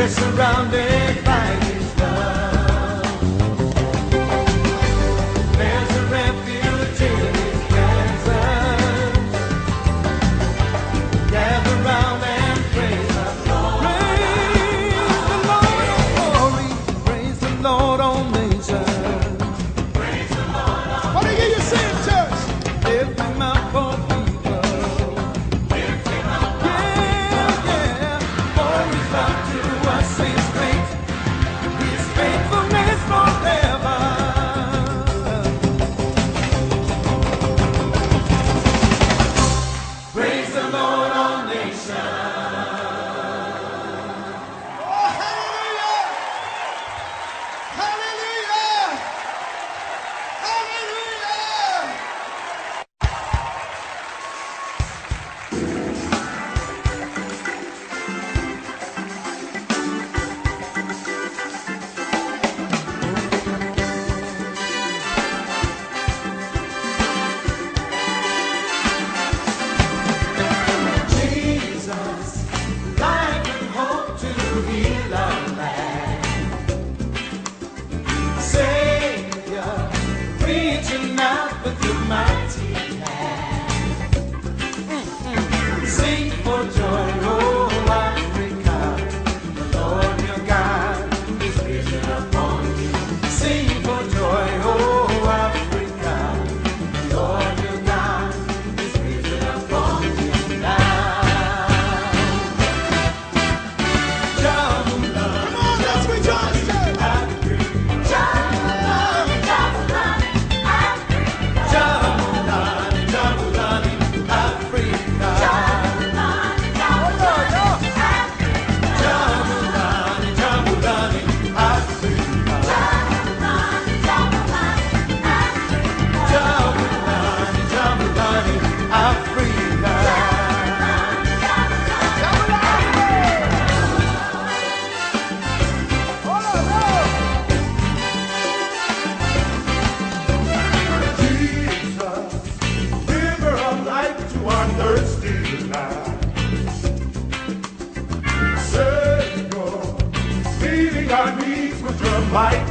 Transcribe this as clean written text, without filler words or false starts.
Surrounded by His love, there's a refuge in His presence. Gather round and praise the Lord. Praise the Lord, oh glory. Praise the Lord, oh nations. Praise the Lord, oh. What do you sing, church? Lift Him up, oh people. Lift Him up, oh yeah, yeah. For His love to us is great, His faithfulness forever. Praise the Lord, all nations. Oh, hallelujah! Hallelujah! Hallelujah! Jesus, life and hope to heal our land. Savior, reaching out with your mighty hand. Sing for joy, oh Africa, the Lord your God is risen upon you. Sing for joy, oh Africa, the Lord your God is risen upon you now. Come on, let's rejoice, church! Mighty